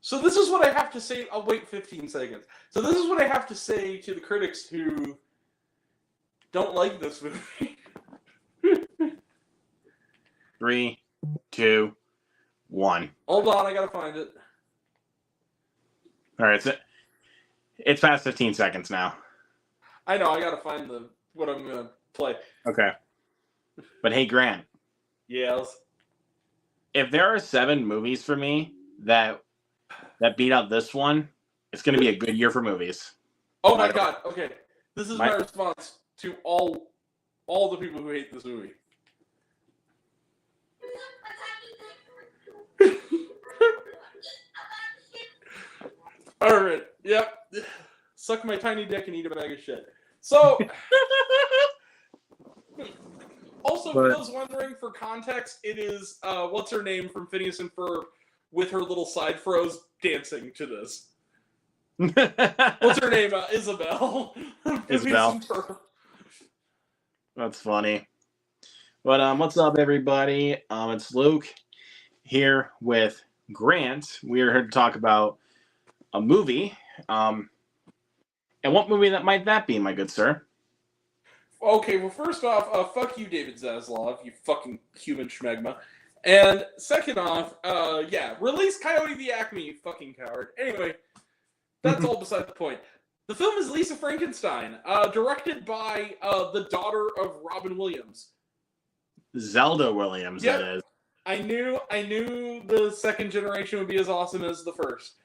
So this is what I have to say. I'll wait 15 seconds. So this is what I have to say to the critics who don't like this movie. 3, 2, 1. Hold on, I gotta find it. All right, it's past 15 seconds now. I know, I gotta find what I'm gonna play. Okay. But hey, Grant. Yes. If there are 7 movies for me that beat out this one, it's going to be a good year for movies. Oh my god, okay. This is my response to all the people who hate this movie. Alright, yep. Suck my tiny dick and eat a bag of shit. So, also, for those wondering, for context, it is, what's her name from Phineas and Ferb with her little side froze dancing to this. What's her name? Isabel. Isabel. That's funny. But what's up, everybody? It's Luke here with Grant. We're here to talk about a movie. And what movie might that be, my good sir? Okay, well, first off, fuck you, David Zaslav, you fucking human schmegma. And second off, release Coyote the Acme, you fucking coward. Anyway, that's all beside the point. The film is Lisa Frankenstein, directed by the daughter of Robin Williams. Zelda Williams, yep. That is. I knew the second generation would be as awesome as the first.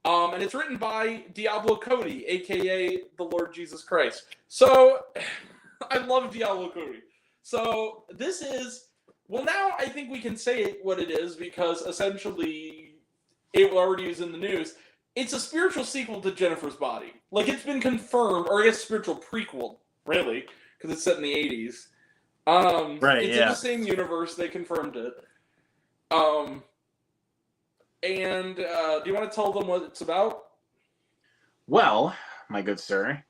And it's written by Diablo Cody, a.k.a. the Lord Jesus Christ. So, I love Diablo Cody. So, this is... Well, now I think we can say what it is, because essentially it already is in the news. It's a spiritual sequel to Jennifer's Body. Like, it's been confirmed, or I guess spiritual prequel, really, because it's set in the 80s. Right, it's in the same universe, they confirmed it. And do you want to tell them what it's about? Well, my good sir,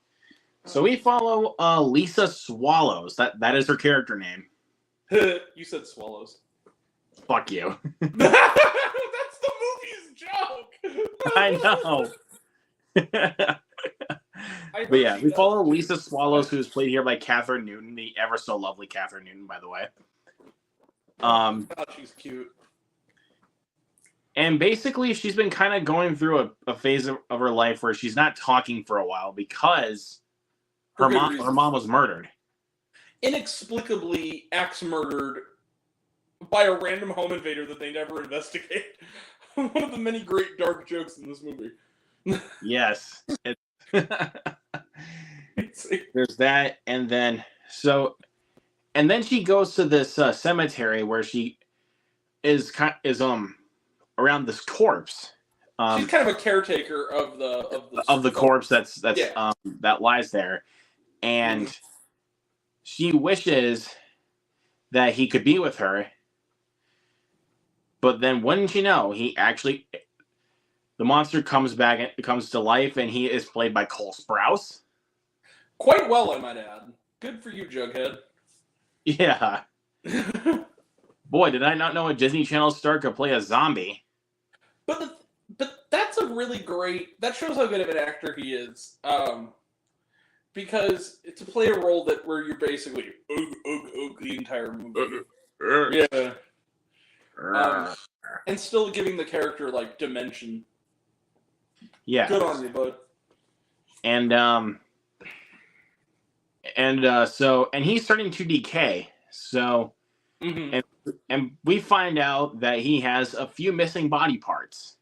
so we follow Lisa Swallows. That is her character name. You said swallows. Fuck you. That's the movie's joke. I know. But yeah, we follow Lisa Swallows, who's played here by Kathryn Newton, the ever so lovely Kathryn Newton, by the way. God, she's cute. And basically, she's been kind of going through a phase of her life where she's not talking for a while because her mom was murdered. Inexplicably axe-murdered by a random home invader that they never investigate. One of the many great dark jokes in this movie. Yes. There's that, and then she goes to this cemetery where she is around this corpse. She's kind of a caretaker of the corpse that lies there, and she wishes that he could be with her. But then, wouldn't you know, the monster comes to life, and he is played by Cole Sprouse. Quite well, I might add. Good for you, Jughead. Yeah. Boy, did I not know a Disney Channel star could play a zombie. But that's a really great... That shows how good of an actor he is. Because to play a role where you're basically the entire movie. Yeah. And still giving the character, like, dimension. Yeah. Good on you, bud. And he's starting to decay. So, and we find out that he has a few missing body parts.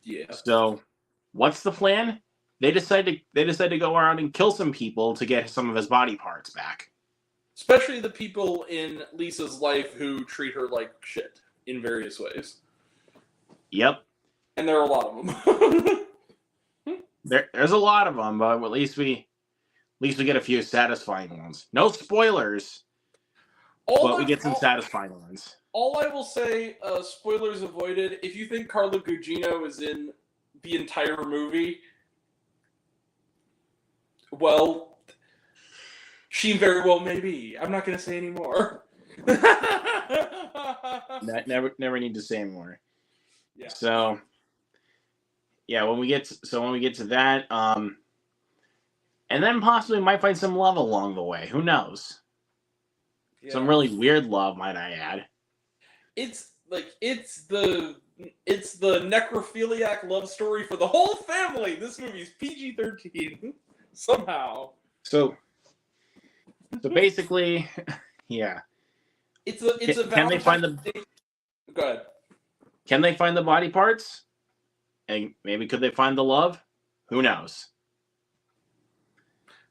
Yeah. So, what's the plan? They decide to go around and kill some people to get some of his body parts back. Especially the people in Lisa's life who treat her like shit in various ways. Yep. And there are a lot of them. There's a lot of them, but at least we get a few satisfying ones. No spoilers, but we get some satisfying ones. All I will say, spoilers avoided, if you think Carla Gugino is in the entire movie, well, she very well may be. I'm not going to say any more. Never need to say more. Yeah. So, yeah, when we get to that, and then possibly might find some love along the way. Who knows? Yeah. Some really weird love, might I add. It's the necrophiliac love story for the whole family. This movie's PG-13 somehow. So basically, yeah. It's a Can they find the? Go ahead. Can they find the body parts? And maybe could they find the love? Who knows?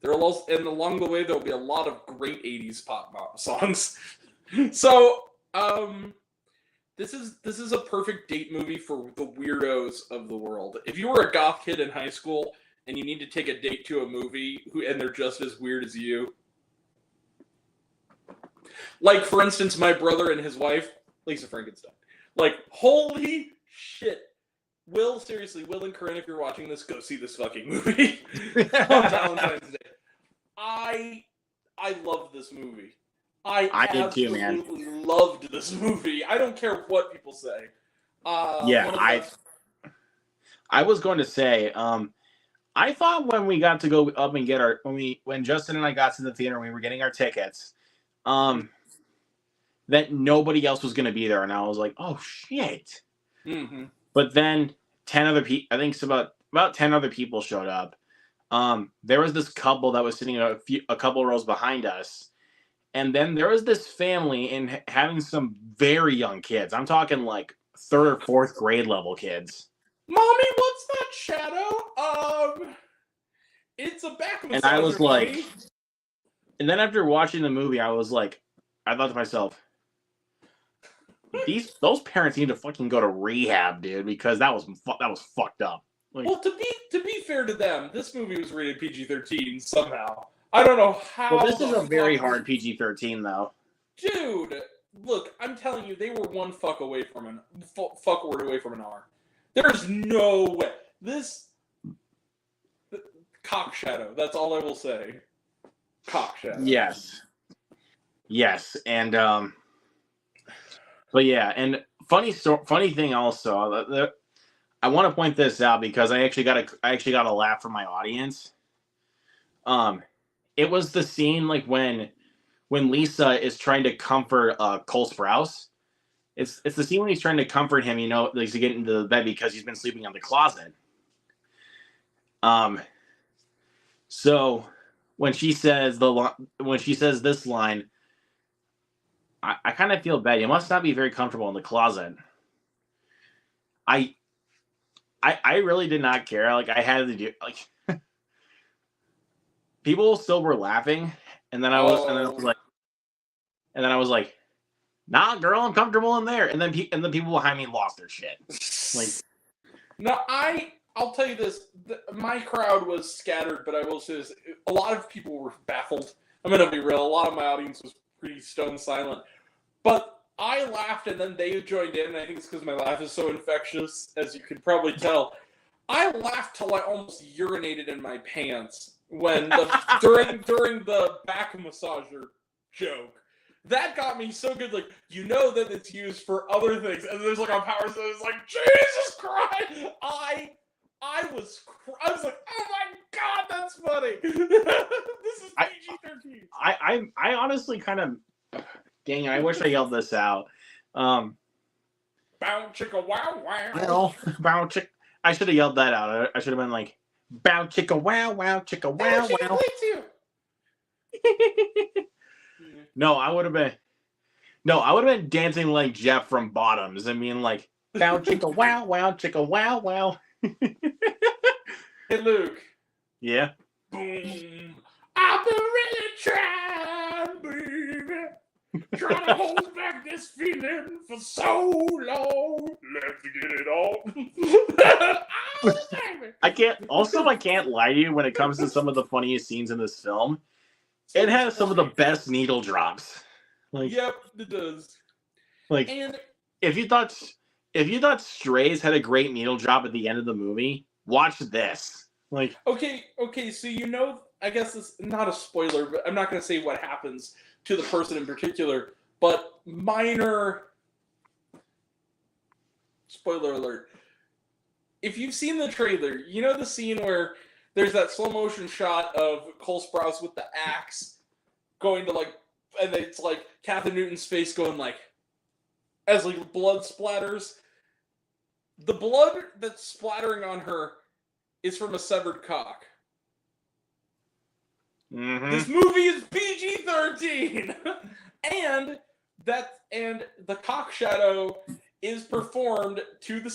There will also, and along the way there'll be a lot of great '80s pop songs. So, this is a perfect date movie for the weirdos of the world. If you were a goth kid in high school and you need to take a date to a movie and they're just as weird as you, like for instance, my brother and his wife, Lisa Frankenstein. Like, holy shit. Will and Corinne, if you're watching this, go see this fucking movie on Valentine's Day. I love this movie. I did too, man. absolutely loved this movie. I don't care what people say. I was going to say, I thought when we got to go up and get when Justin and I got to the theater and we were getting our tickets, that nobody else was going to be there, and I was like, oh shit. Mm-hmm. But then 10 other people, I think it's about 10 other people showed up. There was this couple that was sitting a couple rows behind us. And then there was this family and having some very young kids. I'm talking like 3rd or 4th grade level kids. Mommy, what's that shadow? It's a back massager. And I was like, mommy. And then after watching the movie, I thought to myself, those parents need to fucking go to rehab, dude, because that was fucked up. Like, well, to be fair to them, this movie was rated PG-13 somehow. I don't know how. Well, this is a very hard PG-13 though. Dude, look, I'm telling you, they were one fuck away from an R. There's no way. This cock shadow. That's all I will say. Cock shadow. Yes, and but yeah, and funny thing also. I want to point this out because I actually got a laugh from my audience. It was the scene like when Lisa is trying to comfort Cole Sprouse. It's the scene when he's trying to comfort him, like to get into the bed because he's been sleeping in the closet. So when she says this line, I kind of feel bad. You must not be very comfortable in the closet. I really did not care. Like, I had to do, like, people still were laughing, and then I was like, nah, girl, I'm comfortable in there. And then the people behind me lost their shit. Like, no, I'll tell you this. My crowd was scattered, but I will say this. A lot of people were baffled. I'm going to be real. A lot of my audience was pretty stone silent. But I laughed, and then they joined in, and I think it's because my laugh is so infectious, as you can probably tell. I laughed till I almost urinated in my pants when during the back massager joke. That got me so good. Like, that it's used for other things, and there's like a power, so it's like, Jesus Christ! I was like, oh my god, that's funny. This is PG-13. I honestly kind of, dang it, I wish I yelled this out. Bow chicka wow wow. Well, bow chick. I should have yelled that out. I should have been like, bow chicka wow wow chicka wow wow. No, I would have been dancing like Jeff from Bottoms and being like, bow chicka wow wow chicka wow wow. Hey, Luke. Yeah. Boom. I've been really trying, baby. Trying to hold back this feeling for so long. Let's get it on. I can't lie to you when it comes to some of the funniest scenes in this film. It has some of the best needle drops. Like, yep, it does. Like, and if you thought Strays had a great needle drop at the end of the movie, watch this. Like, okay, so I guess it's not a spoiler, but I'm not going to say what happens to the person in particular, but minor spoiler alert. if you've seen the trailer, you know the scene where there's that slow motion shot of Cole Sprouse with the axe going to like, and it's like Kathryn Newton's face going like, as like blood splatters. The blood that's splattering on her is from a severed cock. Mm-hmm. This movie is PG-13, and the cock shadow is performed to the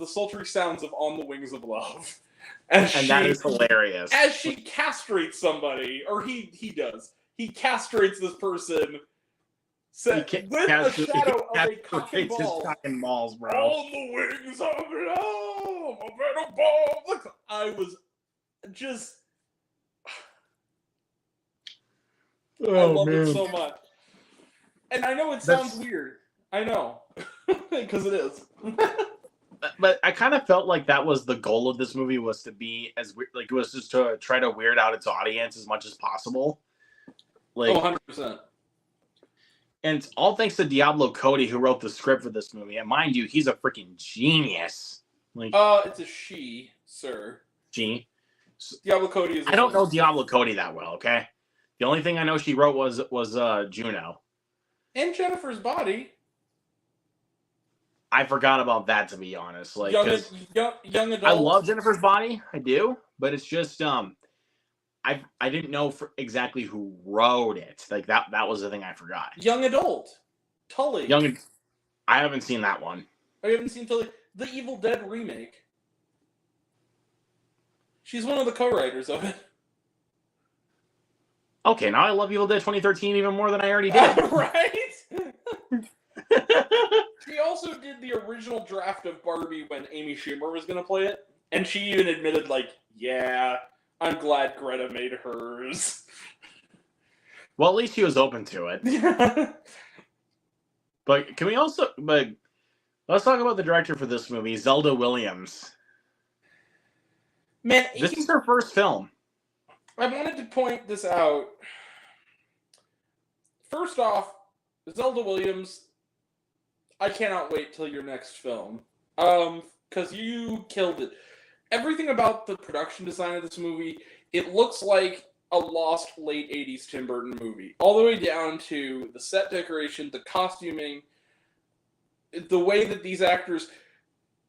sultry sounds of "On the Wings of Love," that is hilarious. As she castrates somebody, or he does. He castrates this person with a shadow of a cock and ball. His balls, bro. On the wings of love, a better ball. Look, I was just. I love it so much. And I know it sounds weird. I know. Because it is. But I kind of felt like that was the goal of this movie, was to be as like it was just to try to weird out its audience as much as possible. Like, 100%. And it's all thanks to Diablo Cody, who wrote the script for this movie. And mind you, he's a freaking genius. Like, it's a she, sir. She. Diablo Cody is. I don't know Diablo Cody that well. Okay. The only thing I know she wrote was Juno. And Jennifer's Body. I forgot about that, to be honest. Like, young adult. I love Jennifer's Body, I do, but it's just I didn't know exactly who wrote it. Like that was the thing I forgot. Young Adult, Tully. I haven't seen that one. Oh, you haven't seen Tully? The Evil Dead remake. She's one of the co-writers of it. Okay, now I love Evil Dead 2013 even more than I already did. Right? She also did the original draft of Barbie when Amy Schumer was going to play it. And she even admitted, like, yeah, I'm glad Greta made hers. Well, at least she was open to it. But let's talk about the director for this movie, Zelda Williams. Man, this is her first film. I wanted to point this out. First off, Zelda Williams, I cannot wait till your next film. Because you killed it. Everything about the production design of this movie, it looks like a lost late 80s Tim Burton movie. All the way down to the set decoration, the costuming, the way that these actors...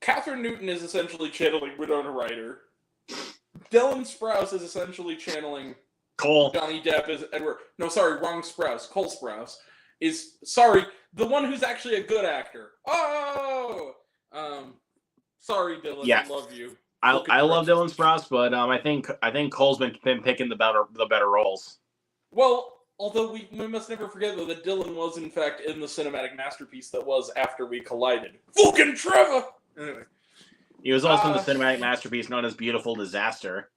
Kathryn Newton is essentially channeling Winona Ryder. Dylan Sprouse is essentially channeling Cole. Johnny Depp as Edward. No, sorry, wrong Sprouse. Cole Sprouse is the one who's actually a good actor. Oh, sorry, Dylan. Yeah. I love you. I love Dylan Sprouse, but I think Cole's been picking the better roles. Well, although we must never forget though that Dylan was in fact in the cinematic masterpiece that was After We Collided. Fucking Trevor. Anyway. He was also in the cinematic masterpiece known as Beautiful Disaster.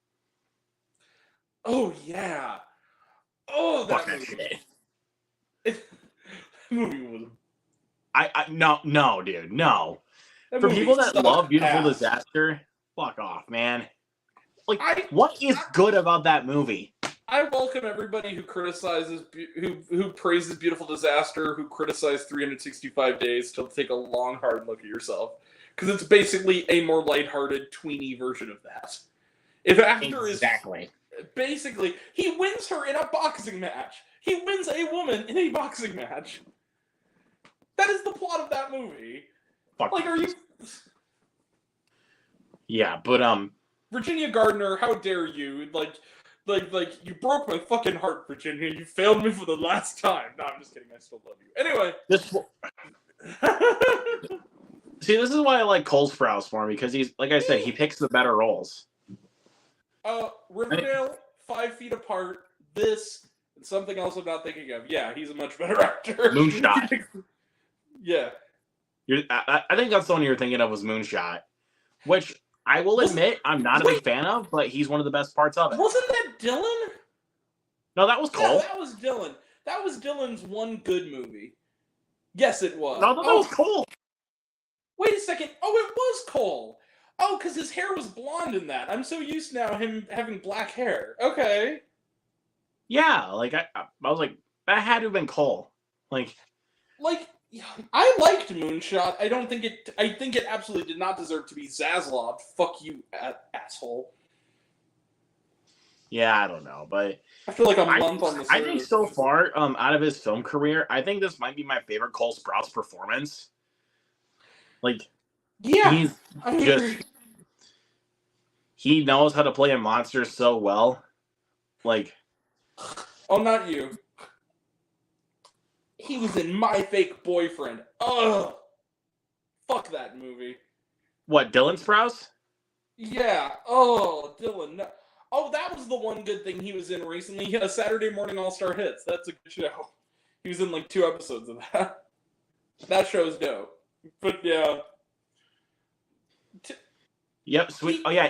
Oh, yeah. Oh, that movie. That movie was... No, dude, no. For people that love Beautiful Disaster, fuck off, man. Like, what is good about that movie? I welcome everybody who criticizes, who praises Beautiful Disaster, who criticizes 365 Days to take a long, hard look at yourself. Because it's basically a more lighthearted, tweeny version of that. If actor exactly. Basically, he wins her in a boxing match. He wins a woman in a boxing match. That is the plot of that movie. Fuck. Like, are you... Yeah, but, Virginia Gardner, how dare you? Like, you broke my fucking heart, Virginia. You failed me for the last time. No, I'm just kidding. I still love you. Anyway. See, this is why I like Cole Sprouse more, because he's, like I said, he picks the better roles. Riverdale, 5 Feet Apart, this, and something else I'm not thinking of. Yeah, he's a much better actor. Moonshot. Yeah. I think that's the one you're thinking of was Moonshot, which I will admit I'm not a big fan of, but he's one of the best parts of it. Wasn't that Dylan? No, that was Cole. Yeah, that was Dylan. That was Dylan's one good movie. Yes, it was. No, that was Cole. Wait a second. Oh, it was Cole. Oh, because his hair was blonde in that. I'm so used to now him having black hair. Okay. Yeah, like I was like, that had to have been Cole. Like, I liked Moonshot. I don't think it. I think it absolutely did not deserve to be Zaslav. Fuck you, asshole. Yeah, I don't know, but After like a month on the I think service. so far, out of his film career, I think this might be my favorite Cole Sprouse performance. Like, Yeah, he knows how to play a monster so well. Like, oh, not you. He was in My Fake Boyfriend. Ugh. Fuck that movie. what, Dylan Sprouse? Yeah. Oh, Dylan. No. Oh, that was the one good thing he was in recently. He had a Saturday Morning All-Star Hits. That's a good show. He was in like 2 episodes of that. That show's dope. But yeah. Yep,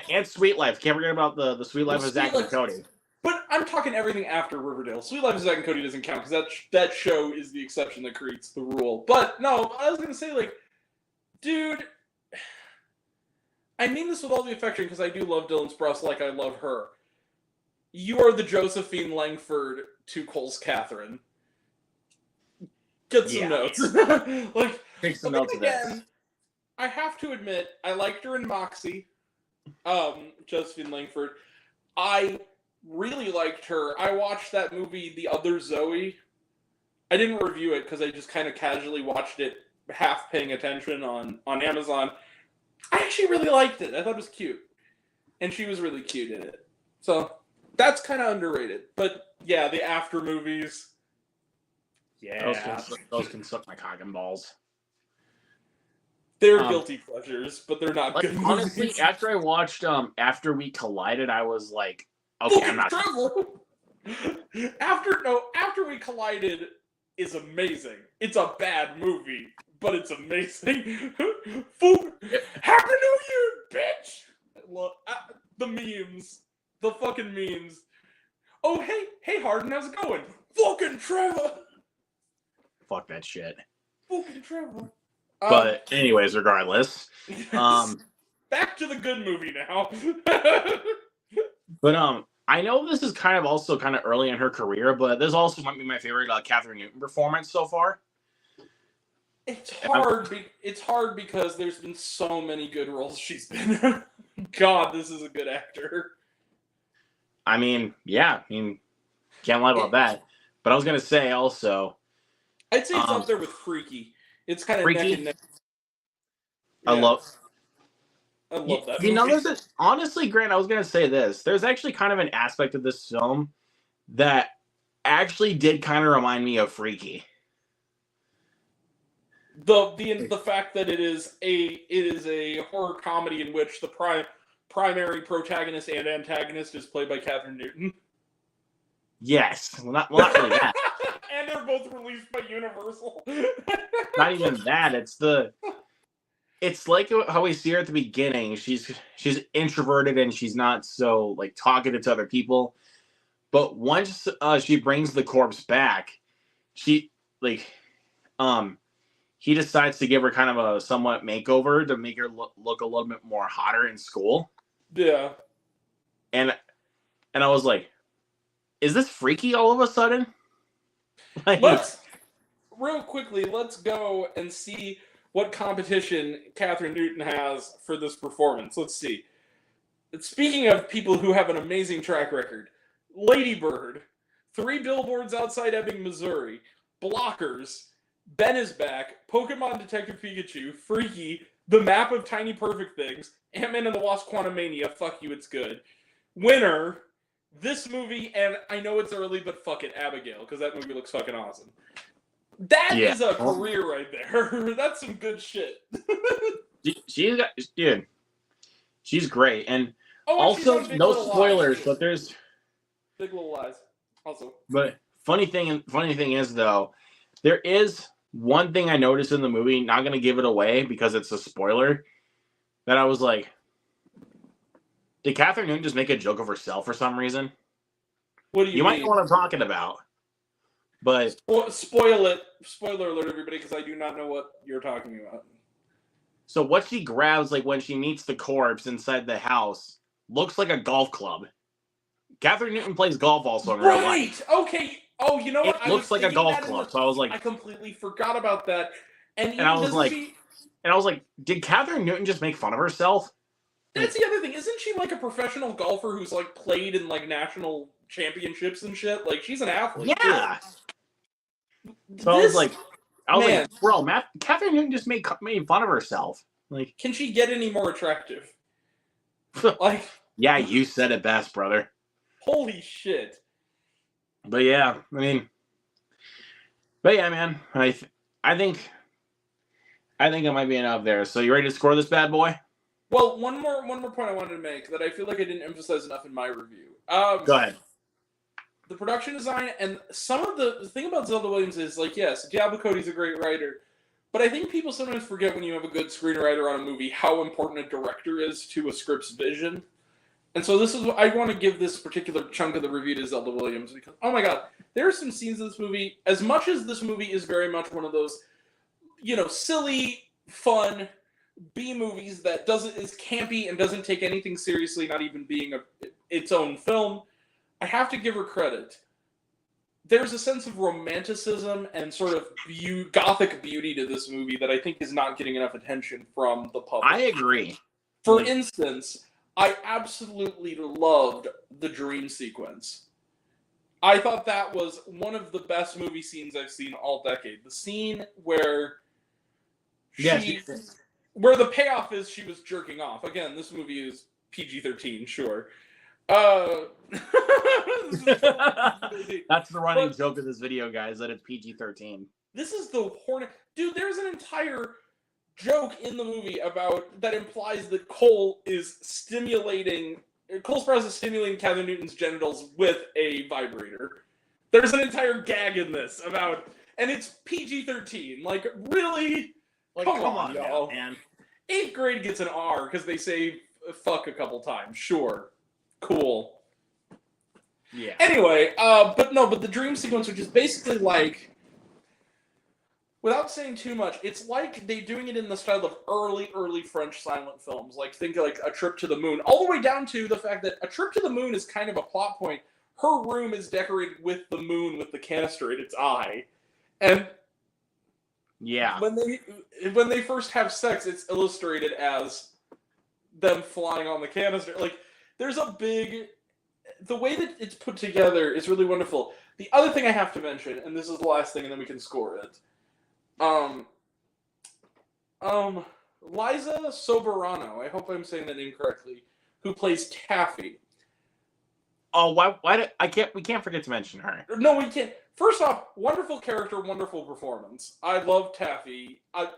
and Sweet Life. Can't forget about the Sweet Life of Zach and Cody. But I'm talking everything after Riverdale. Sweet Life of Zack and Cody doesn't count because that show is the exception that creates the rule. But no, I was gonna say, like, dude, I mean this with all the affection because I do love Dylan Sprouse like I love her. You are the Josephine Langford to Cole's Kathryn. Get some notes. Like, take some notes again. I have to admit, I liked her in Moxie. Josephine Langford. I really liked her. I watched that movie, The Other Zoe. I didn't review it because I just kind of casually watched it, half paying attention on Amazon. I actually really liked it. I thought it was cute. And she was really cute in it. So, that's kind of underrated. But, yeah, the after movies. Yeah. Those can suck my cock and balls. They're guilty pleasures, but they're not good movies. Honestly, after I watched After We Collided, I was like, okay, I'm not. After We Collided is amazing. It's a bad movie, but it's amazing. Happy New Year, bitch! Look, the memes, the fucking memes. Oh, hey, Harden, how's it going? Fucking Trevor. Fuck that shit. Fucking Trevor. But anyways, regardless, back to the good movie now. But I know this is kind of early in her career, but this also might be my favorite Kathryn Newton performance so far. It's hard because there's been so many good roles she's been in. God, this is a good actor. I mean, yeah, can't lie about that. But I was gonna say also, I'd say it's up there with Freaky. It's kind of neck and neck. Yeah. I love that movie. Honestly, Grant, I was going to say this. There's actually kind of an aspect of this film that actually did kind of remind me of Freaky. The fact that it is a horror comedy in which the primary protagonist and antagonist is played by Kathryn Newton. Yes. Well, not really that. And they're both released by Universal. Not even that. It's like how we see her at the beginning. She's introverted and she's not so like talkative to other people. But once she brings the corpse back, he decides to give her kind of a somewhat makeover to make her look a little bit more hotter in school. Yeah. And I was like, is this Freaky all of a sudden? Like, let's go and see what competition Kathryn Newton has for this performance. Let's see. Speaking of people who have an amazing track record, Lady Bird, 3 Billboards Outside Ebbing, Missouri, Blockers, Ben is Back, Pokemon Detective Pikachu, Freaky, The Map of Tiny Perfect Things, Ant-Man and the Wasp: Quantumania, fuck you, it's good. Winner, this movie, and I know it's early, but fuck it, Abigail, because that movie looks fucking awesome. That is a career right there. That's some good shit. She's great. And also, no spoilers, but there's Big Little Lies. Also. But funny thing is though, there is one thing I noticed in the movie, not gonna give it away because it's a spoiler, that I was like, did Kathryn Newton just make a joke of herself for some reason? What do you mean? Might know what I'm talking about. But spoiler alert, everybody, because I do not know what you're talking about. So what she grabs, like when she meets the corpse inside the house, looks like a golf club. Kathryn Newton plays golf also in real life. Right. Okay. Oh, you know what? It looks like a golf club. So I was like, I completely forgot about that. And And I was like, did Kathryn Newton just make fun of herself? That's the other thing. Isn't she like a professional golfer who's like played in like national championships and shit? Like she's an athlete. Yeah. Too. So I was like, bro, Kathryn Newton just made fun of herself. Like, can she get any more attractive? Like, yeah, you said it best, brother. Holy shit. But yeah, man. I think it might be enough there. So you ready to score this bad boy? Well, one more point I wanted to make that I feel like I didn't emphasize enough in my review. Go ahead. The production design and some of the thing about Zelda Williams is like, yes, Diablo Cody's a great writer, but I think people sometimes forget when you have a good screenwriter on a movie how important a director is to a script's vision. And so this is what I want to give this particular chunk of the review to Zelda Williams because, oh my god, there are some scenes in this movie, as much as this movie is very much one of those, silly, fun B-movies that is campy and doesn't take anything seriously, not even being its own film, I have to give her credit. There's a sense of romanticism and sort of gothic beauty to this movie that I think is not getting enough attention from the public. I agree. For instance, I absolutely loved the dream sequence. I thought that was one of the best movie scenes I've seen all decade. The scene where where the payoff is she was jerking off. Again, this movie is PG-13, sure. That's the running joke of this video, guys, that it's PG-13. This is the hornet. Dude, there's an entire joke in the movie that implies that Cole Sprouse is stimulating Kathryn Newton's genitals with a vibrator. There's an entire gag in this and it's PG-13. Like, really? Like, come on, y'all. Man. 8th grade gets an R because they say fuck a couple times. Sure. Cool. Yeah. Anyway, but the dream sequence, which is basically like, without saying too much, it's like they doing it in the style of early French silent films. Like, think of like A Trip to the Moon. All the way down to the fact that A Trip to the Moon is kind of a plot point. Her room is decorated with the moon with the canister in its eye. And yeah, when they first have sex, it's illustrated as them flying on the canister. Like, there's the way that it's put together is really wonderful. The other thing I have to mention, and this is the last thing, and then we can score it. Liza Soberano, I hope I'm saying that name correctly, who plays Taffy. Oh, we can't forget to mention her. No, we can't. First off, wonderful character, wonderful performance. I love Taffy. I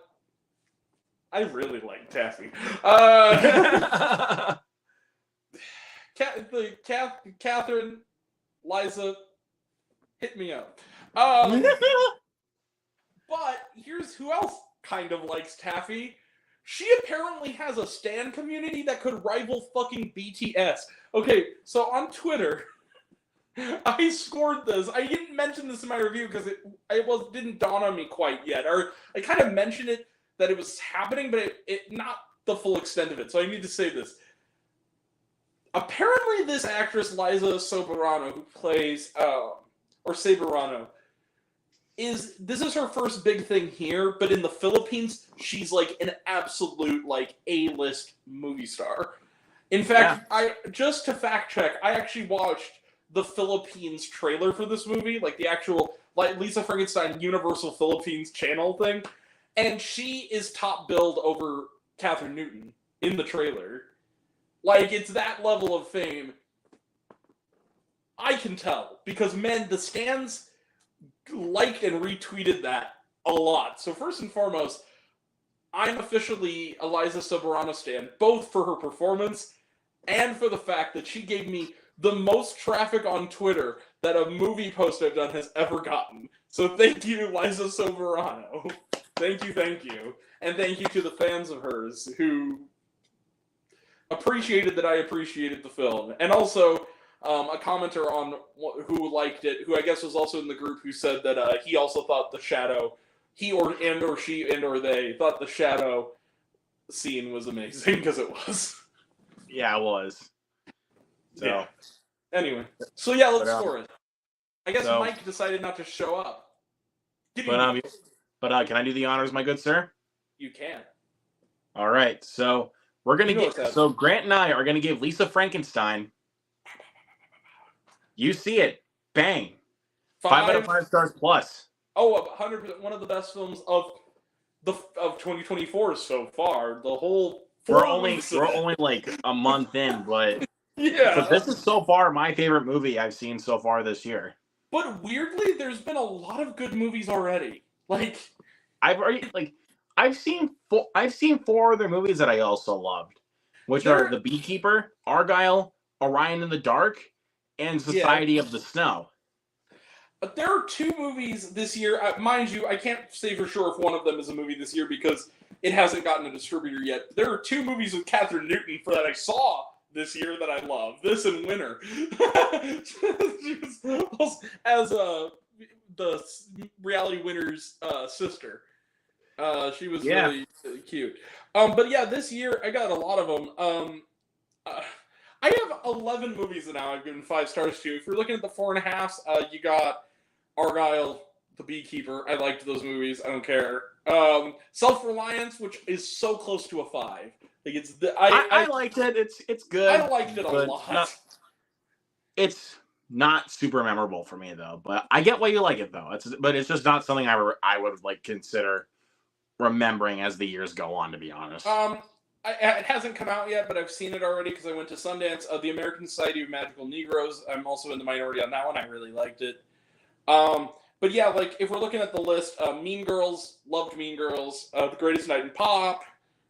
really like Taffy. Kathryn, Liza, hit me up. But here's who else kind of likes Taffy. She apparently has a stan community that could rival fucking BTS. Okay, so on Twitter, I scored this. I didn't mention this in my review because it didn't dawn on me quite yet. Or I kind of mentioned it that it was happening, but it not the full extent of it. So I need to say this. Apparently, this actress Liza Soberano, who plays or Soberano, this is her first big thing here, but in the Philippines, she's like an absolute like A-list movie star. In fact, just to fact check, I actually watched the Philippines trailer for this movie, like the actual like Lisa Frankenstein Universal Philippines channel thing, and she is top billed over Kathryn Newton in the trailer. Like, it's that level of fame. I can tell because the stans liked and retweeted that a lot. So first and foremost, I'm officially a Liza Soberano stan, both for her performance and for the fact that she gave me the most traffic on Twitter that a movie post I've done has ever gotten. So thank you, Liza Soberano. Thank you. And thank you to the fans of hers who appreciated that I appreciated the film. And also a commenter who liked it, who I guess was also in the group, who said that he also thought the shadow, they thought the shadow scene was amazing because it was. Yeah, it was. So yeah. Anyway, so yeah, let's score it. I guess Mike decided not to show up. But can I do the honors, my good sir? You can. All right. So we're gonna So Grant and I are gonna give Lisa Frankenstein. You see it. Bang. 5 out of 5 stars plus. Oh, 100%. One of the best films of 2024 so far. The whole we're only like a month in, but yeah. But this is so far my favorite movie I've seen so far this year. But weirdly, there's been a lot of good movies already. Like I've seen 4 other movies that I also loved, which are The Beekeeper, Argyle, Orion in the Dark, and Society of the Snow. But there are 2 movies this year. Mind you, I can't say for sure if one of them is a movie this year because it hasn't gotten a distributor yet. There are 2 movies with Kathryn Newton that I saw this year that I love. This and Winner. As the reality winner's sister. She was really cute. But yeah, this year I got a lot of them. I have 11 movies now I've given 5 stars to. If you're looking at the 4.5s, you got Argyle, The Beekeeper. I liked those movies. I don't care. Self-Reliance, which is so close to a 5. Like I liked it. It's good. I liked it a lot. It's not super memorable for me though, but I get why you like it though. It's just not something I would like consider remembering as the years go on, to be honest. It hasn't come out yet, but I've seen it already because I went to Sundance. The American Society of Magical Negroes. I'm also in the minority on that one. I really liked it. But yeah, like if we're looking at the list, Mean Girls, loved Mean Girls. The Greatest Night in Pop,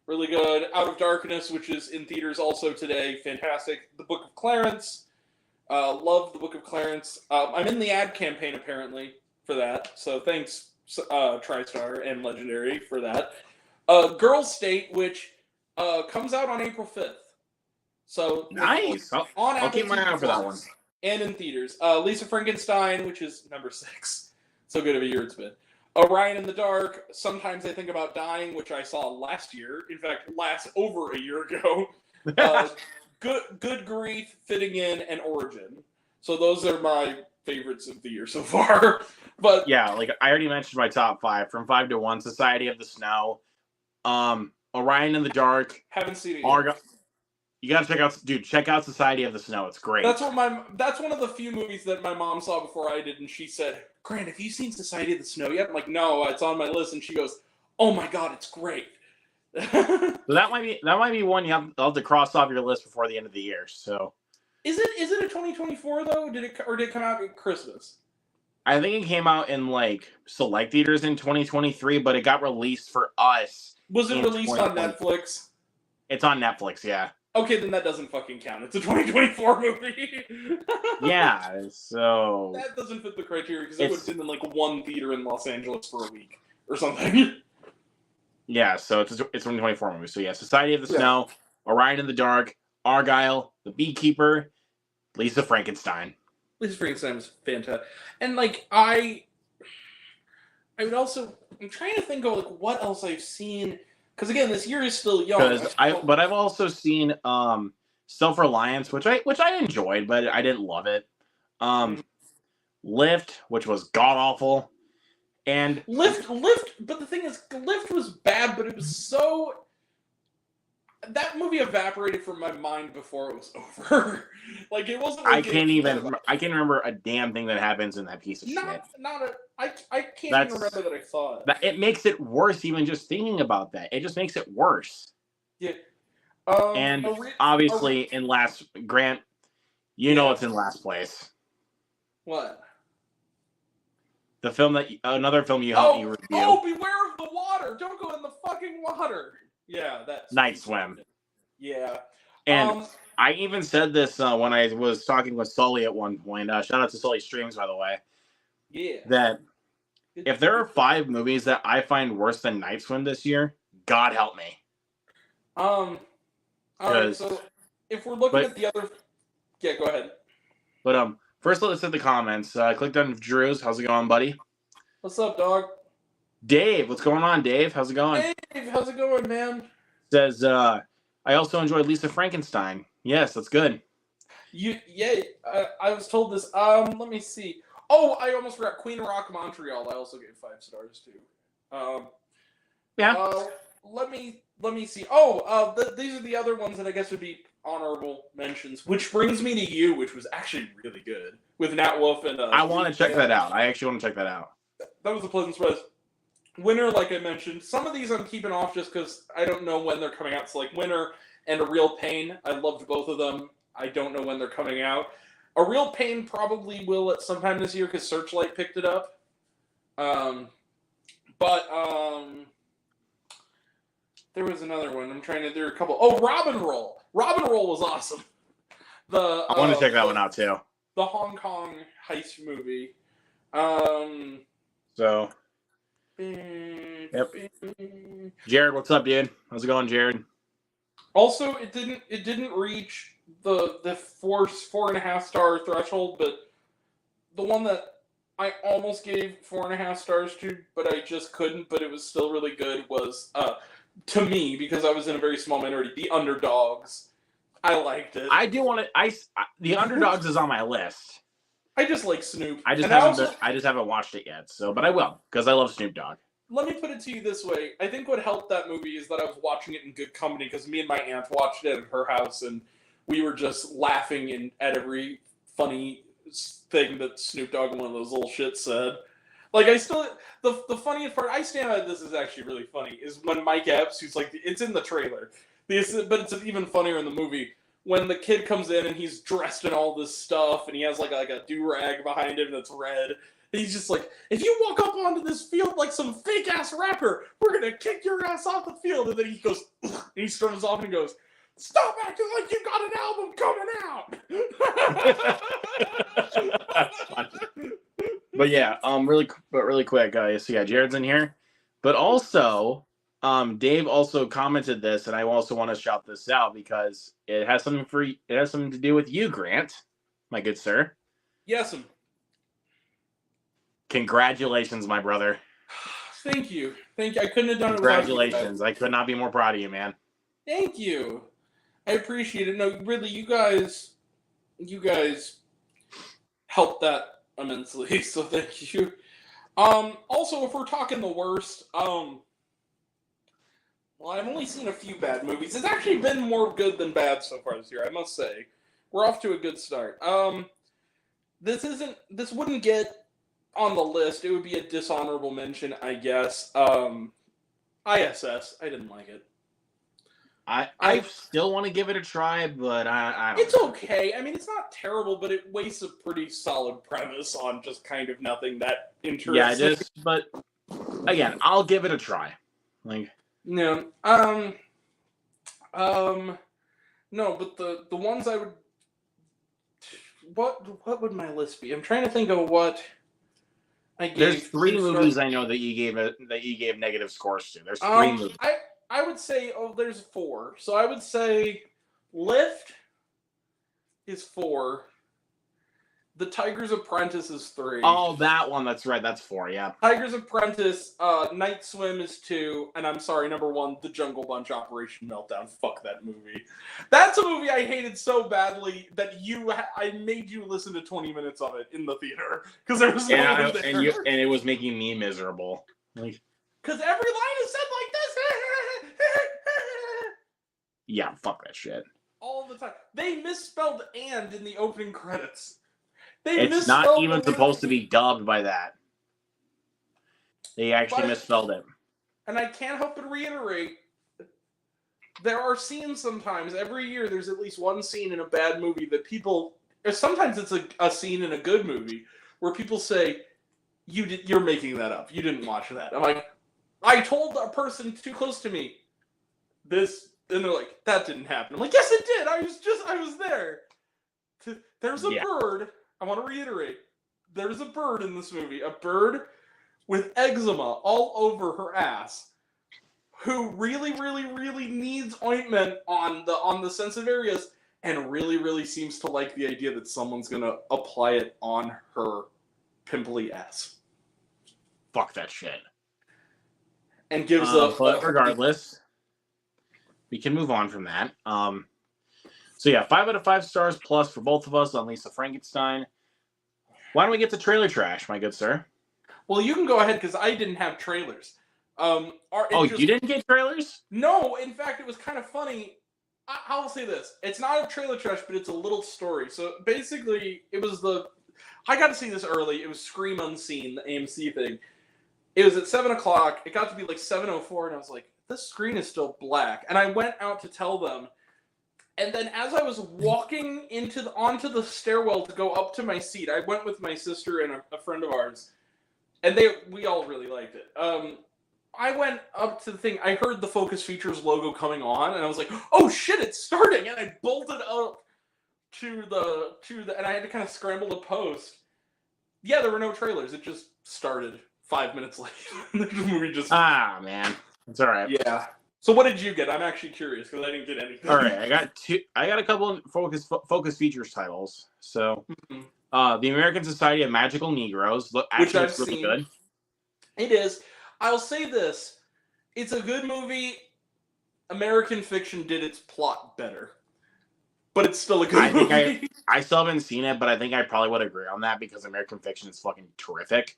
really good. Out of Darkness, which is in theaters also today, fantastic. The Book of Clarence, love The Book of Clarence. I'm in the ad campaign apparently for that, so thanks TriStar and Legendary for that. Girls State, which comes out on April 5th. So nice. I'll keep my eye out for that one. And in theaters. Lisa Frankenstein, which is number 6. So good of a year it's been. Orion in the Dark. Sometimes I Think About Dying, which I saw last year. In fact, over a year ago. Good Grief, Fitting In, and Origin. So those are my favorites of the year so far. But yeah, like I already mentioned my top 5. From 5 to 1, Society of the Snow. Orion in the Dark. Haven't seen it yet. You gotta check out Society of the Snow. It's great. That's one of the few movies that my mom saw before I did, and she said, "Grant, have you seen Society of the Snow yet?" I'm like, "No, it's on my list." And she goes, "Oh my god, it's great." So that might be one you'll have to cross off your list before the end of the year. So is it a 2024 though? Did it come out at Christmas? I think it came out in like select theaters in 2023, but it got released for us. Was it released on Netflix? It's on Netflix, yeah. Okay, then that doesn't fucking count. It's a 2024 movie. Yeah, so that doesn't fit the criteria because it would have been in like one theater in Los Angeles for a week or something. Yeah, so it's a 2024 movie. So yeah, Society of the Snow, Orion in the Dark, Argyle, The Beekeeper, Lisa Frankenstein. Lisa Frankenstein was fantastic, and like I would also. I'm trying to think of like what else I've seen. Because again, this year is still young. But I've also seen Self-Reliance, which I enjoyed, but I didn't love it. Lift, which was god awful, and Lift. But the thing is, Lift was bad, but it was so. That movie evaporated from my mind before it was over. Like it wasn't. Like I can't remember a damn thing that happens in that piece of shit. I can't even remember that I saw it. It makes it worse even just thinking about that. It just makes it worse. Yeah. And obviously in last Grant, know it's in last place. What? The film another film you helped me review. Oh, Beware of the Water! Don't go in the fucking water. Yeah, that's Night Swim. Yeah. And I even said this when I was talking with Sully at one point. Shout out to Sully Streams, by the way. Yeah. That if there are 5 movies that I find worse than Night Swim this year, God help me. All right. So if we're looking at the other, yeah, go ahead. But first let's hit the comments. I clicked on Drew's. How's it going, buddy? What's up, dog? Dave, what's going on, Dave? How's it going? Hey, Dave, how's it going, man? Says I also enjoyed Lisa Frankenstein. Yes, that's good. I was told this. Let me see. Oh, I almost forgot. Queen of Rock Montreal. I also gave 5 stars too. Yeah. Let me see. These are the other ones that I guess would be honorable mentions. Which brings me to You, which was actually really good with Nat Wolff and. I want to check that out. I actually want to check that out. That was a pleasant surprise. Winter, like I mentioned, some of these I'm keeping off just because I don't know when they're coming out. So like Winter and A Real Pain, I loved both of them. I don't know when they're coming out. A Real Pain probably will at some time this year because Searchlight picked it up. There was another one. There are a couple. Oh, Robin Roll. Robin Roll was awesome. I want to check that one out too. The Hong Kong heist movie. Yep. Jared, what's up, dude? How's it going, Jared? Also, it didn't reach the 4.5 star threshold, but the one that I almost gave 4.5 stars to, but I just couldn't, but it was still really good, was to me, because I was in a very small minority, The Underdogs. I liked it. I do want to. The Underdogs is on my list. I just like Snoop. I just haven't watched it yet. But I will because I love Snoop Dogg. Let me put it to you this way: I think what helped that movie is that I was watching it in good company because me and my aunt watched it at her house, and we were just laughing at every funny thing that Snoop Dogg and one of those little shits said. Like the funniest part, I stand by this is actually really funny, is when Mike Epps, who's like, it's in the trailer, but it's even funnier in the movie, when the kid comes in and he's dressed in all this stuff and he has like a do-rag behind him that's red. And he's just like, if you walk up onto this field like some fake-ass rapper, we're going to kick your ass off the field. And then he goes, and he storms off and goes, stop acting like you got an album coming out. But yeah, really quick, guys. So yeah, Jared's in here, but also, Dave also commented this, and I also want to shout this out because it has something to do with you, Grant, my good sir. Yes. Congratulations, my brother. Thank you. I couldn't have done it. Congratulations! I could not be more proud of you, man. Thank you. I appreciate it. No, really, you guys helped that immensely, so thank you. Also, if we're talking the worst, well, I've only seen a few bad movies. It's actually been more good than bad so far this year, I must say. We're off to a good start. This wouldn't get on the list. It would be a dishonorable mention, I guess. ISS. I didn't like it. I still want to give it a try, but I don't It's know. Okay. I mean, it's not terrible, but it wastes a pretty solid premise on just kind of nothing that interesting. Yeah, it is. But again, I'll give it a try. Like no, no, but the ones I would. What would my list be? I'm trying to think of what I gave. There's 3 movies I know that you gave negative scores to. There's 3 movies. I would say, there's 4. So I would say Lift is 4. The Tiger's Apprentice is 3. Oh, that one. That's right. That's 4, yeah. Tiger's Apprentice, Night Swim is 2. And I'm sorry, number 1, The Jungle Bunch Operation Meltdown. Fuck that movie. That's a movie I hated so badly that I made you listen to 20 minutes of it in the theater. Because there was no one there. And it was making me miserable. Like, because every line is said like this. Yeah, fuck that shit. All the time. They misspelled "and" in the opening credits. It's not even supposed to be dubbed by that. They actually misspelled it. And I can't help but reiterate, there are scenes sometimes, every year there's at least one scene in a bad movie that people, sometimes it's a scene in a good movie, where people say, you're making that up. You didn't watch that. I'm like, I told a person too close to me this, and they're like, that didn't happen. I'm like, yes, it did. I was there. There's a bird. I want to reiterate. There's a bird in this movie. A bird with eczema all over her ass, who really, really, really needs ointment on the sensitive areas, and really, really seems to like the idea that someone's gonna apply it on her pimply ass. Fuck that shit. And gives but regardless, we can move on from that. So yeah, 5 out of 5 stars plus for both of us on Lisa Frankenstein. Why don't we get to trailer trash, my good sir? Well, you can go ahead because I didn't have trailers. You didn't get trailers? No, in fact, it was kind of funny. I'll say this. It's not a trailer trash, but it's a little story. So basically, I got to see this early. It was Scream Unseen, the AMC thing. It was at 7 o'clock. It got to be like 7:04, and I was like, this screen is still black. And I went out to tell them. And then as I was walking onto the stairwell to go up to my seat, I went with my sister and a friend of ours. And we all really liked it. I went up to the thing. I heard the Focus Features logo coming on, and I was like, "Oh shit, it's starting!" And I bolted up to the, and I had to kind of scramble to post. Yeah, there were no trailers. It just started 5 minutes late. The movie just. Man, it's all right. Yeah. So what did you get? I'm actually curious because I didn't get anything. All right, I got a couple of Focus Features titles. So, the American Society of Magical Negroes Which I've looks really seen. good. It is. I'll say this. It's a good movie. American Fiction did its plot better. But it's still a good movie. I still haven't seen it, but I think I probably would agree on that because American Fiction is fucking terrific.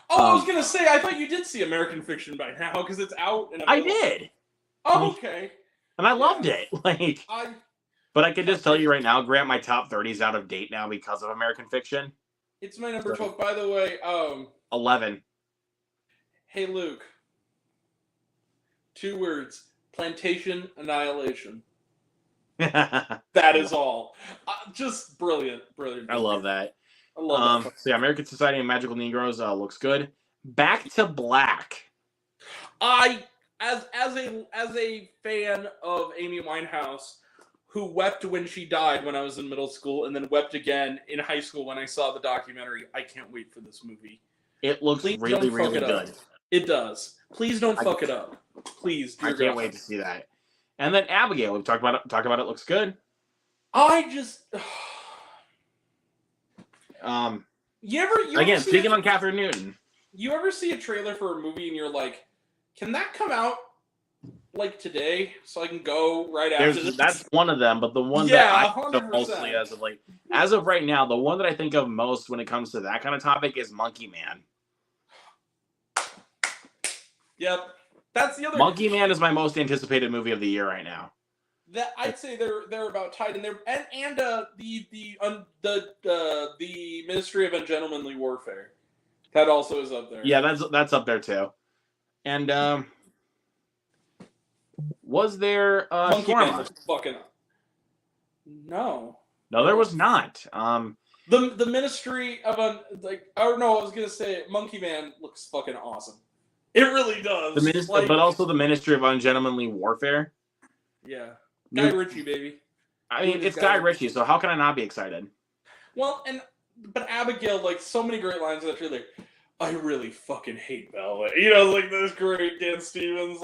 Oh, I was going to say, I thought you did see American Fiction by now because it's out. I did. Oh, okay. And I loved it. But I can just tell you right now, Grant, my top 30 is out of date now because of American Fiction. It's my number 12. By the way, 11. Hey, Luke. 2 words. Plantation Annihilation. That is all. Just brilliant. I love that. I love that. So yeah, American Society of Magical Negroes looks good. Back to Black. As a fan of Amy Winehouse, who wept when she died when I was in middle school, and then wept again in high school when I saw the documentary, I can't wait for this movie. It looks really, really good. It does. Please don't fuck it up. Please. I can't wait to see that. And then Abigail, we've talked about it. Looks good. Speaking on Kathryn Newton. You ever see a trailer for a movie and you're like, can that come out like today so I can go right after this? That's one of them, but the one that I think of mostly as of right now, the one that I think of most when it comes to that kind of topic is Monkey Man. Yep. That's the other. Monkey Man is my most anticipated movie of the year right now. That I'd say they're about tied in there, and the Ministry of Ungentlemanly Warfare, that also is up there. Yeah, that's up there too. And was there Monkey Man was fucking no, there was not. The Ministry of I was gonna say Monkey Man looks fucking awesome. It really does. But also the Ministry of Ungentlemanly Warfare. Yeah. Guy Ritchie, baby. I mean, it's Guy Ritchie, so how can I not be excited? Well, but Abigail, so many great lines in that trailer. I really fucking hate Bella. This great Dan Stevens,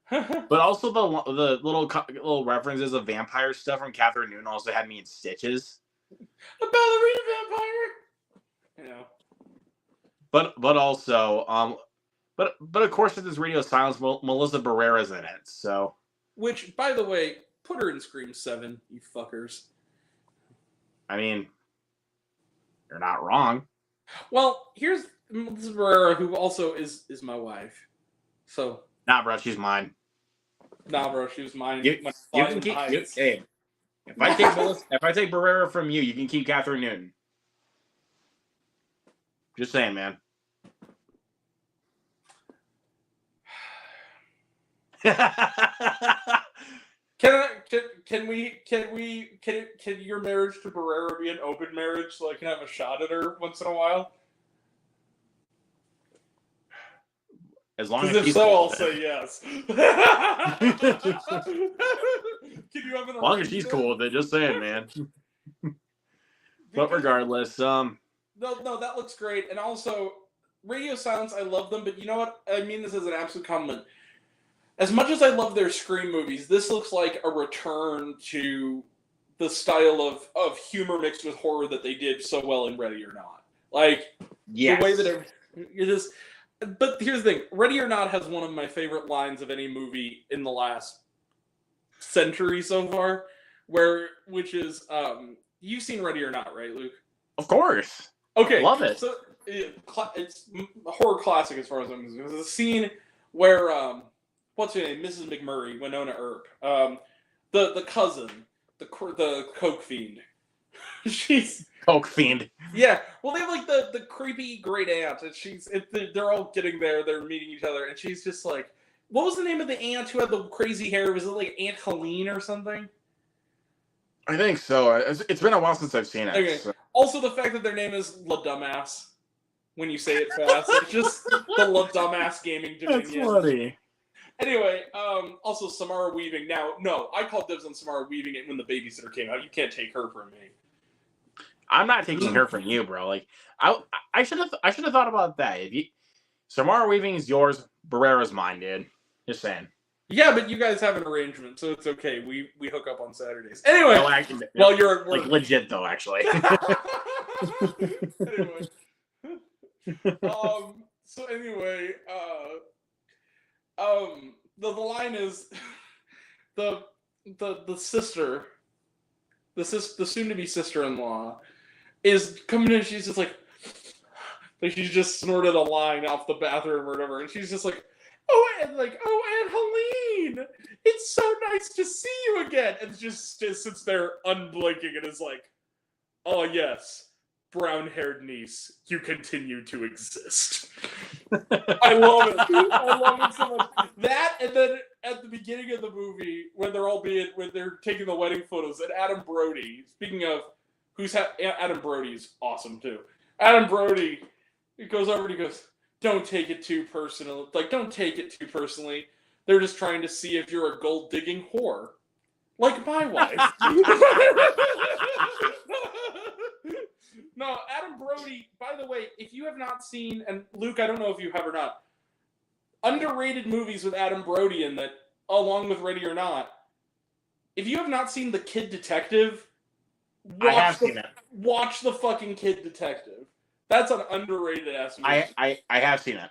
But also the little references of vampire stuff from Kathryn Newton also had me in stitches. A ballerina vampire. But also but of course with this Radio Silence, Melissa Barrera's in it, so. Which, by the way, put her in Scream 7, you fuckers. I mean, you're not wrong. Well, here's Melissa Barrera, who also is my wife. So. Nah, bro, she's mine. Nah, bro, she was mine. You can keep. Hey, if I take Barrera from you, you can keep Kathryn Newton. Just saying, man. Can your marriage to Barrera be an open marriage so I can have a shot at her once in a while? As long as if so, I'll say yes. Can you have as long as she's cool with it, just saying, man. But regardless, No, that looks great. And also, Radio Silence, I love them, but you know what? I mean this as an absolute compliment. As much as I love their Scream movies, this looks like a return to the style of humor mixed with horror that they did so well in Ready or Not. Yes. The way that it is. But here's the thing: Ready or Not has one of my favorite lines of any movie in the last century so far, which is you've seen Ready or Not, right, Luke? Of course. Okay, love it. So it's a horror classic as far as I'm concerned. There's a scene where what's her name, Mrs. McMurray, Winona Earp, the cousin, the coke fiend. She's Coke fiend. Yeah, well, they have like the creepy great aunt, and they're all getting there, they're meeting each other, and she's just like, what was the name of the aunt who had the crazy hair? Was it like Aunt Helene or something? I think so. It's been a while since I've seen it. Okay. So. Also, the fact that their name is La Dumbass when you say it fast, it's just the La Dumbass Gaming Dominion. That's funny. Anyway, also Samara Weaving. Now, no, I called dibs on Samara Weaving it when The Babysitter came out. You can't take her from me. I'm not taking her from you, bro. Like I should have thought about that. Samara Weaving is yours, Barrera's mine, dude. Just saying. Yeah, but you guys have an arrangement, so it's okay. We hook up on Saturdays. Anyway, while you're at work. Like legit though, actually. Anyway. So anyway, the line is the sister, the soon-to-be sister-in-law is coming in. She's just like she's just snorted a line off the bathroom or whatever, and she's just like, Aunt Helene, it's so nice to see you again, and just sits there unblinking and is like, oh yes, brown-haired niece, you continue to exist. I love it. I love it so much. That, and then at the beginning of the movie, when they're taking the wedding photos, and Adam Brody, speaking of Adam Brody's awesome too. Adam Brody, he goes over and he goes, don't take it too personal. Like, don't take it too personally. They're just trying to see if you're a gold-digging whore. Like my wife. No, Adam Brody, by the way, if you have not seen, and Luke, I don't know if you have or not, underrated movies with Adam Brody in that, along with Ready or Not, if you have not seen The Kid Detective, watch the fucking Kid Detective. That's an underrated ass movie. I have seen it.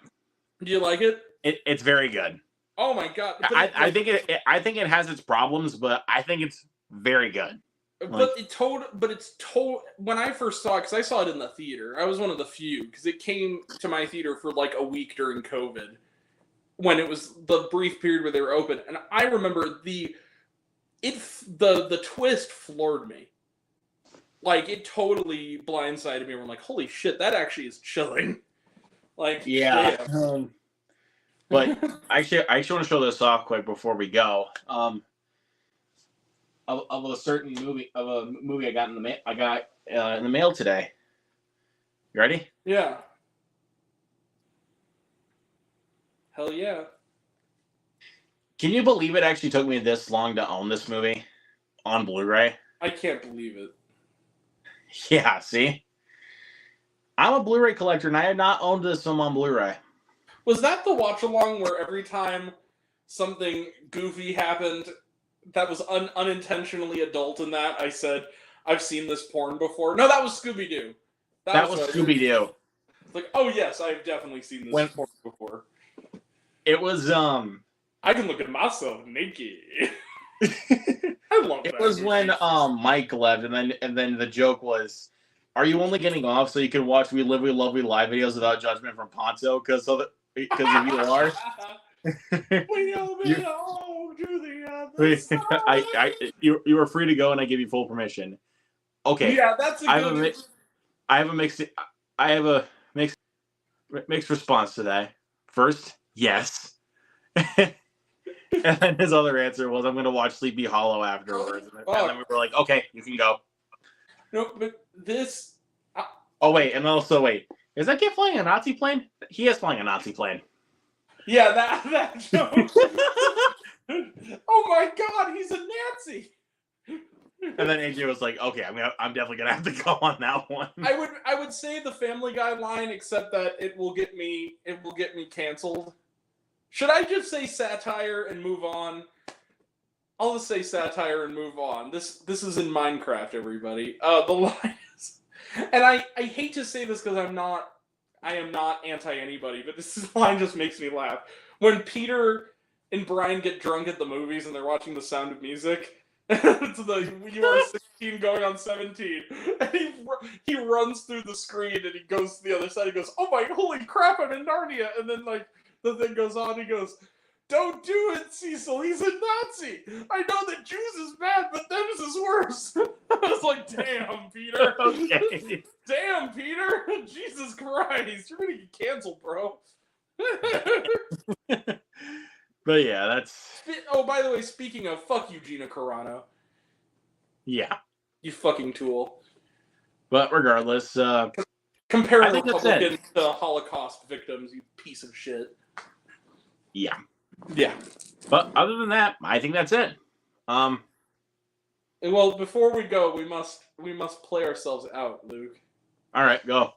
Do you like it? It's very good. Oh my god! I think it has its problems, but I think it's very good. But it's told when I first saw it, because I saw it in the theater. I was one of the few, because it came to my theater for like a week during COVID, when it was the brief period where they were open, and I remember the twist floored me. Like, it totally blindsided me. Where I'm like, holy shit, that actually is chilling. Like, yeah. But I actually want to show this off quick before we go. Of a certain movie, I got in the mail. I got in the mail today. You ready? Yeah. Hell yeah. Can you believe it actually took me this long to own this movie on Blu-ray? I can't believe it. Yeah, see? I'm a Blu-ray collector, and I had not owned this film on Blu-ray. Was that the watch-along where every time something goofy happened that was unintentionally adult in that, I said, I've seen this porn before? No, that was Scooby-Doo. That was Scooby-Doo. Like, oh yes, I've definitely seen this porn before. It was, I can look at myself naked. I love that. It was when Mike left, and then the joke was, "Are you only getting off so you can watch We Live, We Love, We Live videos without judgment from Ponto? Because of you are." We all do the other side. You were free to go, and I give you full permission. Okay. Yeah, that's a good. I have a mixed response to that. First, yes. And then his other answer was, I'm going to watch Sleepy Hollow afterwards. And then we were like, okay, you can go. No, but this... Oh, wait, and also, wait. Is that kid flying a Nazi plane? He is flying a Nazi plane. Yeah, that joke. Oh my god, he's a Nazi! And then AJ was like, okay, I'm definitely going to have to go on that one. I would say the Family Guy line, except that it will get me canceled. Should I just say satire and move on? I'll just say satire and move on. This is in Minecraft, everybody. The line is, and I hate to say this because I am not anti anybody, but this line just makes me laugh. When Peter and Brian get drunk at the movies and they're watching The Sound of Music, it's you are 16 going on 17, and he runs through the screen and he goes to the other side. He goes, "Oh my, holy crap! I'm in Narnia!" And then like the thing goes on. He goes, "Don't do it, Cecil. He's a Nazi. I know that Jews is bad, but theirs is worse." I was like, "Damn, Peter. Okay. Damn, Peter. Jesus Christ, you're gonna get canceled, bro." But yeah, that's Oh, by the way, speaking of, fuck you, Gina Carano. yeah. You fucking tool. But regardless, Compare I think that's it. Republicans to Holocaust victims, you piece of shit. Yeah. Yeah. But other than that, I think that's it. Well, before we go, we must play ourselves out, Luke. All right, go.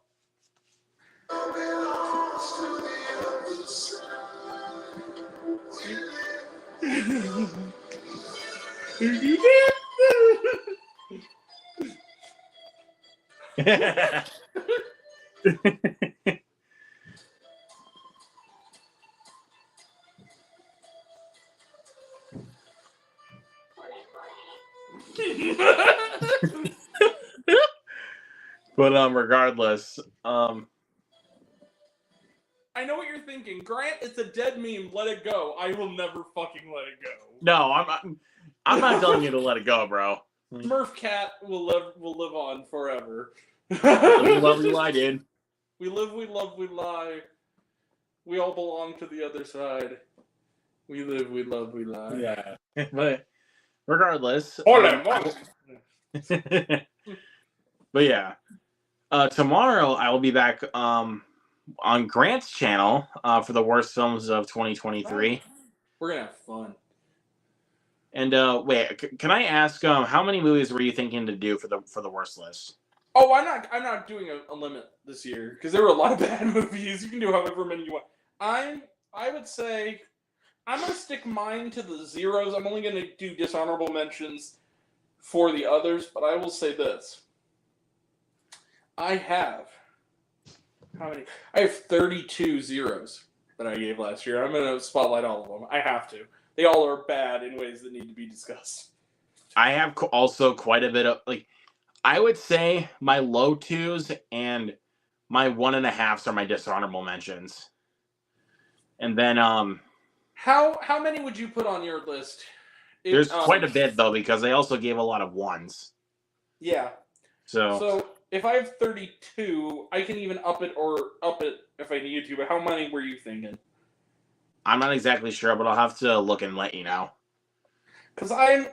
But regardless, I know what you're thinking. Grant, it's a dead meme. Let it go. I will never fucking let it go. no, I'm not telling you to let it go, bro. Smurf Cat will live on forever. We love you, lie, dude. We live, we love, we lie. We all belong to the other side. We live, we love, we lie. Yeah. But regardless. But yeah. Tomorrow I will be back on Grant's channel for the worst films of 2023. We're gonna have fun. And wait, can I ask how many movies were you thinking to do for the worst list? Oh, I'm not doing a limit this year because there were a lot of bad movies. You can do however many you want. I would say I'm gonna stick mine to the zeros. I'm only gonna do dishonorable mentions for the others, but I will say this. I have how many? I have 32 zeros that I gave last year. I'm gonna spotlight all of them. I have to. They all are bad in ways that need to be discussed. I have also quite a bit of I would say my low twos and my 1.5s are my dishonorable mentions. And then how many would you put on your list? There's quite a bit though because they also gave a lot of ones. Yeah. So if I have 32, I can even up it if I need to. But how many were you thinking? I'm not exactly sure, but I'll have to look and let you know. Because I'm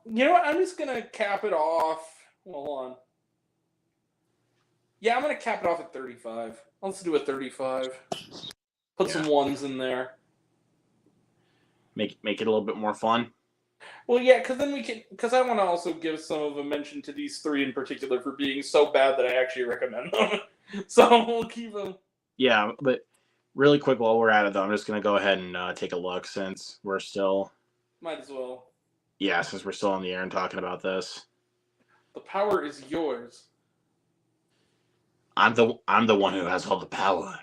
you know what? I'm just gonna cap it off. Hold on. Yeah, I'm gonna cap it off at 35. Let's do a 35. Put some ones in there. Make it a little bit more fun. Well, yeah, because then we can. Because I want to also give some of a mention to these three in particular for being so bad that I actually recommend them. So we'll keep them. Yeah, but really quick while we're at it though, I'm just gonna go ahead and take a look since we're still. Might as well. Yeah, since we're still on the air and talking about this. The power is yours. I'm the one who has all the power.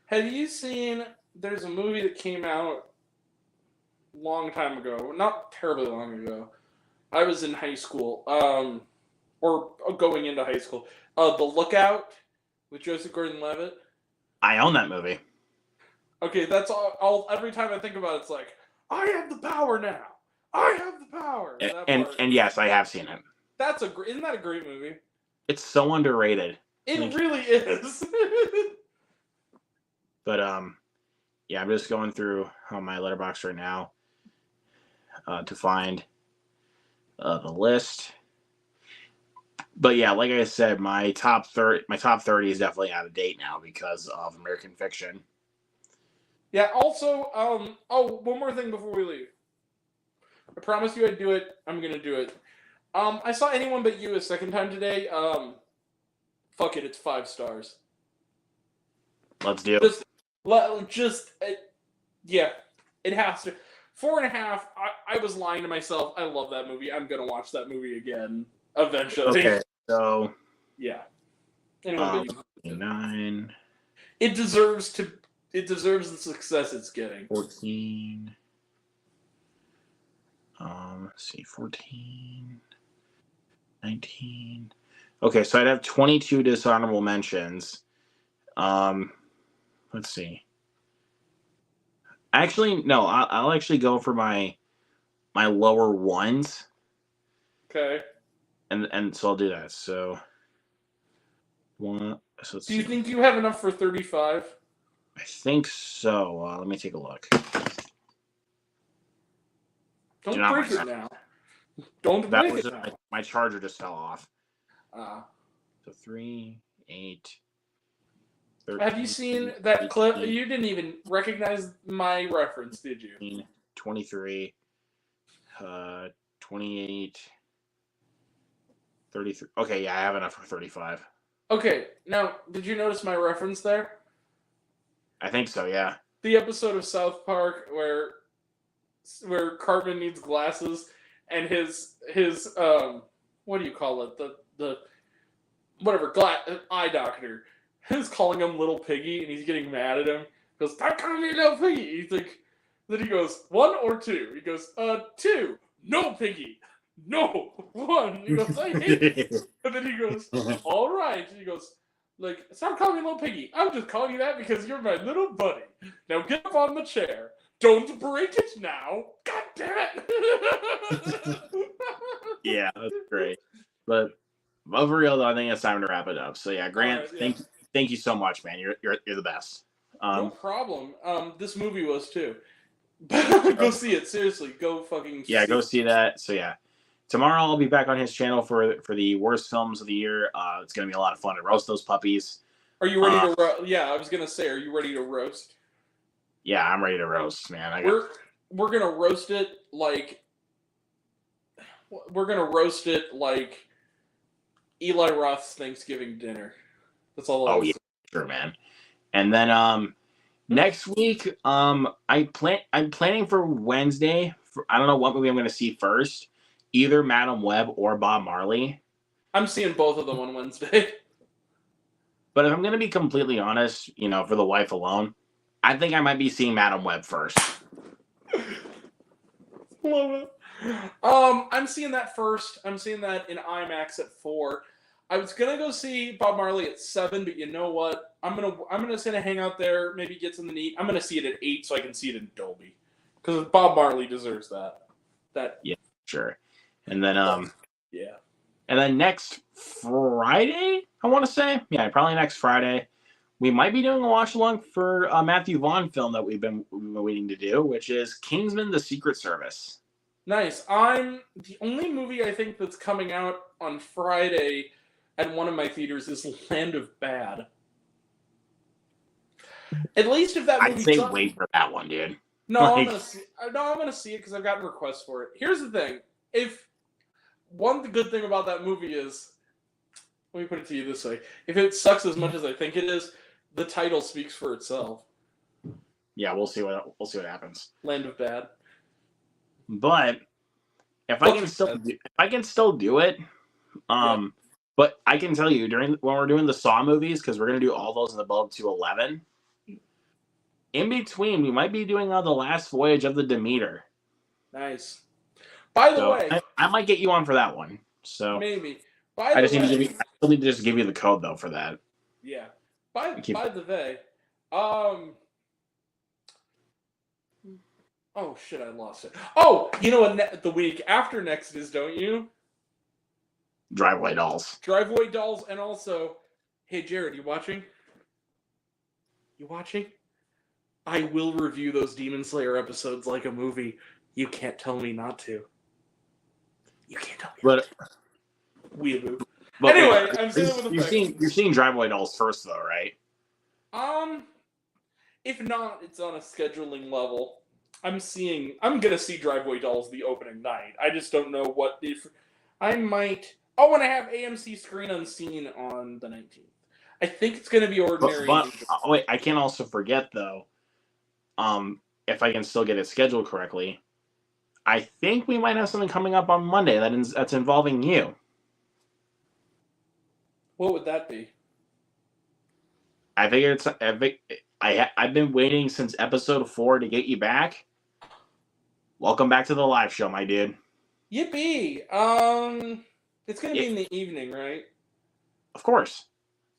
Have you seen? There's a movie that came out a long time ago, not terribly long ago. I was in high school, or going into high school. The Lookout with Joseph Gordon-Levitt. I own that movie. Okay, that's all. Every time I think about it, it's like I have the power now. I have the power. And yes, I have seen it. Isn't that a great movie? It's so underrated. It really is. But yeah, I'm just going through my letterbox right now to find the list. But yeah, like I said, my top 30 is definitely out of date now because of American Fiction. Yeah. Also, one more thing before we leave. I promised you I'd do it. I'm gonna do it. I saw Anyone But You a second time today. Fuck it, it's 5 stars. Let's do it. Yeah, it has to. 4.5. I was lying to myself. I love that movie. I'm gonna watch that movie again eventually. Okay, so yeah. Anyone But You. 9. It deserves the success it's getting. 14. Let's see, 14, 19. Okay, so I'd have 22 dishonorable mentions. Let's see. Actually, no. I'll actually go for my lower ones, Okay. and so I'll do that. So one. So let's Do you see. think you have enough for 35? I think so. Let me take a look. Do Don't not break mind it now. Don't that break was it just, now. my charger just fell off. Ah. So 3, 8, Have you 13, seen that clip? 18, You didn't even recognize my reference, did you? 23, 28, 33. Okay, yeah, I have enough for 35. Okay, now, did you notice my reference there? I think so, yeah. The episode of South Park where Cartman needs glasses and his what do you call it? The whatever eye doctor is calling him Little Piggy and he's getting mad at him. He goes, "Stop calling me Little Piggy." He's like, then he goes, 1 or 2? He goes, 2. No, Piggy. No, 1. He goes, I hate it. And then he goes, all right. And he goes, like, stop calling me Little Piggy. I'm just calling you that because you're my little buddy. Now get up on the chair. Don't break it now. God damn it. Yeah, that's great. But for real though, I think it's time to wrap it up. So yeah, Grant, All right, thank you so much, man. You're the best. no problem. This movie was too. Go see it. Seriously, go fucking yeah, see go it. see that. So yeah, tomorrow I'll be back on his channel for the worst films of the year. It's gonna be a lot of fun to roast those puppies. Are you ready to yeah, I was gonna say, are you ready to roast? Yeah, I'm ready to roast, man. We're gonna roast it like Eli Roth's Thanksgiving dinner. That's all. Oh yeah, sure, man. And then next week, I'm planning for Wednesday. I don't know what movie I'm going to see first, either Madam Web or Bob Marley. I'm seeing both of them on Wednesday. But if I'm going to be completely honest, for the wife alone, I think I might be seeing Madam Web first. Love it. I'm seeing that first. I'm seeing that in IMAX at 4. I was gonna go see Bob Marley at 7, but you know what? I'm gonna hang out there, maybe get something to eat. I'm gonna see it at 8 so I can see it in Dolby. Because Bob Marley deserves that. Yeah, sure. And then yeah. And then next Friday, I want to say, yeah, probably next Friday, we might be doing a watch along for a Matthew Vaughn film that we've been waiting to do, which is Kingsman: The Secret Service. Nice. I'm the only movie I think that's coming out on Friday at one of my theaters is Land of Bad. At least if that movie. I'd say wait for that one, dude. No, I'm gonna see it because I've gotten requests for it. Here's the thing: if one good thing about that movie is, let me put it to you this way: if it sucks as much as I think it is, the title speaks for itself. Yeah, we'll see what happens. Land of Bad. But if I can still do it, but I can tell you when we're doing the Saw movies, because we're gonna do all those in the build to 11. In between, we might be doing the last voyage of the Demeter. Nice. By the way, I might get you on for that one. So maybe. I still need to just give you the code though for that. Yeah. By the way, oh shit, I lost it. Oh, you know what the week after next is, don't you? Driveway Dolls. Driveway Dolls, and also, hey Jared, you watching? You watching? I will review those Demon Slayer episodes like a movie. You can't tell me not to. You can't tell me not to. Weeaboo. Anyway, I'm saying with you're seeing Driveway Dolls first though, right? If not, it's on a scheduling level. I'm gonna see Driveway Dolls the opening night. I just don't know what if I might. Oh, and I have AMC Screen Unseen on the 19th. I think it's gonna be Ordinary. But wait, I can't also forget though. If I can still get it scheduled correctly, I think we might have something coming up on Monday that's involving you. What would that be? I figure I've been waiting since episode 4 to get you back. Welcome back to the live show, my dude. Yippee! It's gonna be in the evening, right? Of course.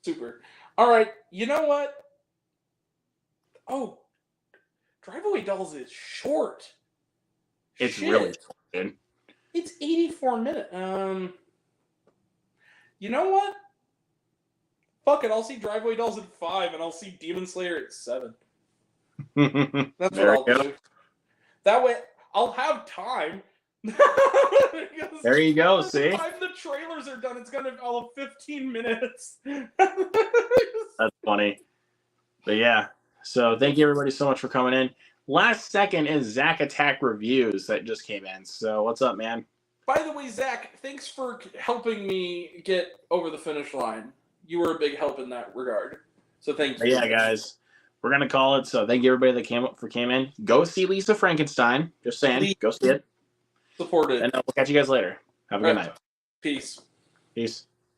Super. All right. You know what? Oh, Drive-Away Dolls is short. It's Shit. really good. It's 84 minutes. You know what? Fuck it, I'll see Drive-Away Dolls at 5, and I'll see Demon Slayer at 7. That's There what I'll do. That way, I'll have time. There you go, by see? the time the trailers are done, it's going to all of 15 minutes. That's funny. But yeah, so thank you everybody so much for coming in. Last second is Zach Attack Reviews that just came in. So what's up, man? By the way, Zach, thanks for helping me get over the finish line. You were a big help in that regard. So thank you. But yeah, guys, we're going to call it. So thank you everybody that came in. Go see Liza Frankenstein. Just saying. Go see it. Support it. And we'll catch you guys later. Have a good night. Peace. Peace.